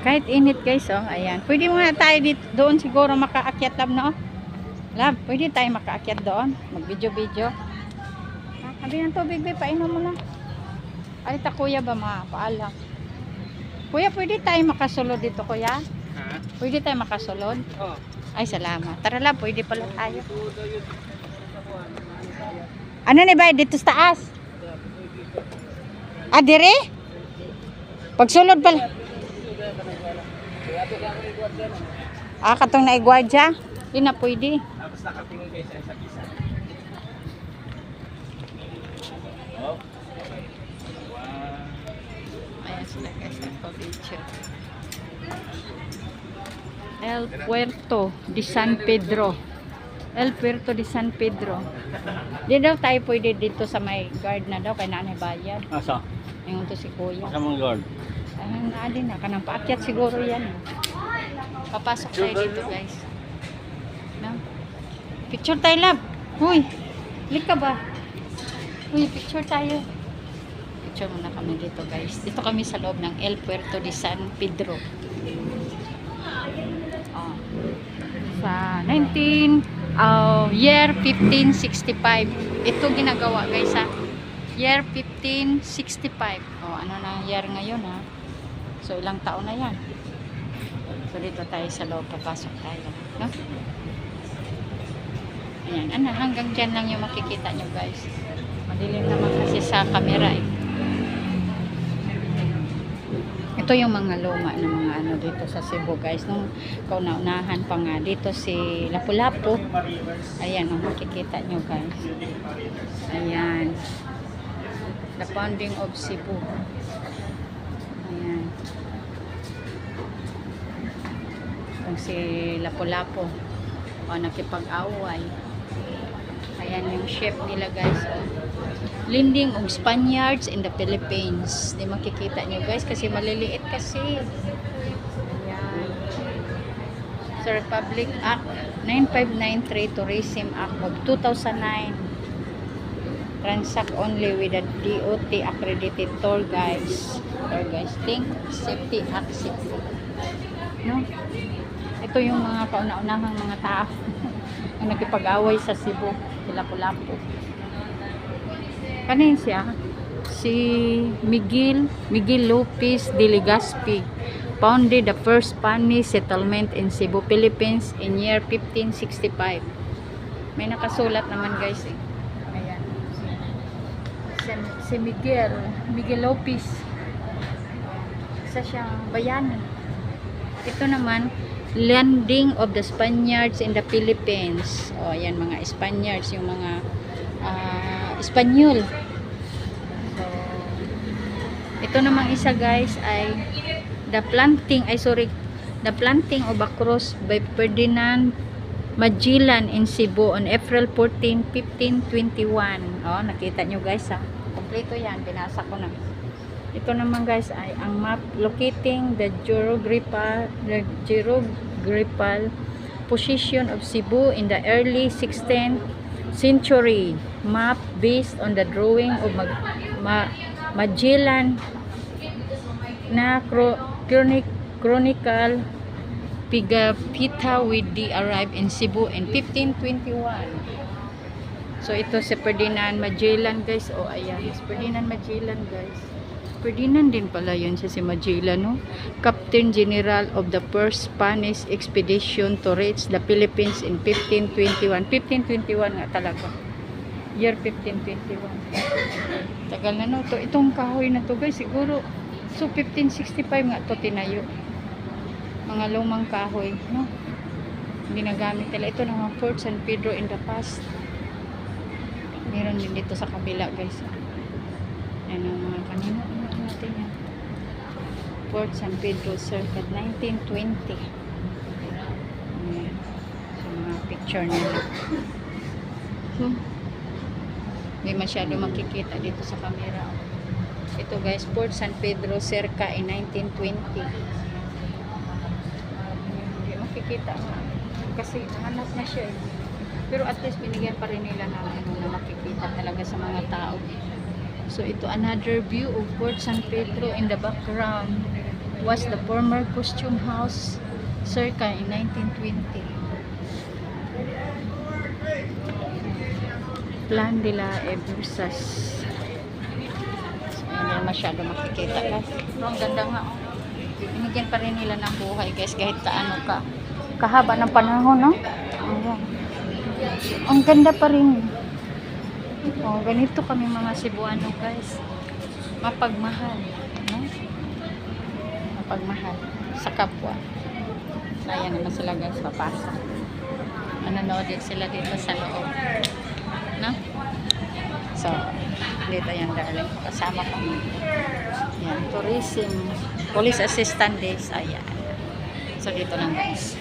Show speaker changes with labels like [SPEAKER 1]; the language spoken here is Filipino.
[SPEAKER 1] Kahit init guys, oh. Ayan. Pwede muna tayo dito, doon siguro makaakyat lab, no? Lab, pwede tayo makaakyat doon. Mag-video-video. Sabi ng tubig, be, painom mo na. Ay, ta kuya ba paalam? Kuya, pwede tayo makasulod dito, kuya?
[SPEAKER 2] Ha?
[SPEAKER 1] Pwede tayo makasulod?
[SPEAKER 2] Oo.
[SPEAKER 1] Ay, salamat. Tara lang, pwede pala tayo. Ano ni ba dito sa taas? Ah, dire? Pagsulod pala. Ah, katong naigwadya? Di na pwede.
[SPEAKER 2] Tapos nakatingin kayo sa isa't isa.
[SPEAKER 1] Ayan sila guys, nagpa-picture. El Puerto de San Pedro. El Puerto de San Pedro. Di daw tayo pwede dito sa may guard na daw, kay nanay bayad.
[SPEAKER 2] Asa?
[SPEAKER 1] Ngayon to si kuya.
[SPEAKER 2] Sa mga guard.
[SPEAKER 1] Ayun na din na, kanang paakyat siguro yan. Papasok tayo dito guys. No? Picture tayo lab. Huy, lik ka ba? Huy, picture tayo. Picture muna kami dito guys. Dito kami sa loob ng El Puerto de San Pedro. Oh. Sa year 1565. Ito ginagawa guys ha. Year 1565. Oh, ano na year ngayon ha? So ilang taon na yan. So dito tayo sa loob, papasok tayo, no? Ayan, hanggang dyan lang yung makikita nyo guys. Madilim naman kasi sa camera eh. Ito yung mga luma ng mga ano dito sa Cebu guys. Nung kauna-unahan pa nga dito si Lapu-Lapu. Ayan, makikita nyo guys. Ayan. The founding of Cebu. Ayan. Itong si Lapu-Lapu. O, nakipag-away. Ayan yung chef nila guys. Landing of Spaniards in the Philippines. Di makikita nyo guys kasi maliliit kasi. Ayan. Sa Republic Act 9593 Tourism Act of 2009. Transact only with a DOT accredited tour guides. Tour guides. Think safety act safety. No? Ito yung mga kauna-unahang mga tao ang nagkipag-away sa Cebu. Sila Lapu-Lapu. Kanin siya? Si Miguel Lopez de Legazpi founded the first Spanish settlement in Cebu, Philippines in year 1565. May nakasulat naman guys eh. Ayan. Si Miguel Lopez. Isa siyang bayani. Ito naman, landing of the Spaniards in the Philippines. O, ayan mga Spaniards, yung mga Espanyol. So, ito namang isa guys ay the planting of a cross by Ferdinand Magellan in Cebu on April 14, 1521. O, nakita nyo guys ha. Kompleto yan, binasa ko na. Ito naman guys ay ang map locating the geographical position of Cebu in the early 16th century. Map based on the drawing of Magellan na chronicle Pigapita with the arrive in Cebu in 1521. So ito si Ferdinand Magellan guys. O ayan, si Ferdinand Magellan guys. Ferdinand din pala yun siya si Magellan, no? Captain General of the first Spanish expedition to reach the Philippines in 1521. 1521 nga talaga. Year 1521. Tagal na no. Itong kahoy na to guys, siguro. So 1565 nga to tinayo. Mga lumang kahoy, no? Hindi nagamit nila. Ito ng Fort San Pedro in the past. Meron din dito sa kabila guys. Yan ang mga kanina. Natin yan. Fort San Pedro circa 1920. Ayan. So mga picture nila. So, hindi masyado makikita dito sa camera. Ito guys, Fort San Pedro circa in 1920. Hindi makikita kasi hanap na siya eh. Pero at least binigyan pa rin nila na, na makikita talaga sa mga tao. So ito another view of Fort San Pedro in the background. was the former costume house circa in 1920. Plan de la Eversas. So, hindi na masyado makikita guys. Pero ang ganda nga. Oh. Binigyan pa rin nila ng buhay guys kahit kaano ka. Kahaba ng panahon, no? Ayan. Ang ganda pa rin. Oh, ganito kami mga Cebuano guys. Mapagmahal. No? Mapagmahal. Sa kapwa. Ayan naman sila guys, papasok. Manonood din sila dito sa loob. No? So, dito yan darling. Kasama kami. Yan, tourism. Police assistant days. Ayan. So, dito lang guys.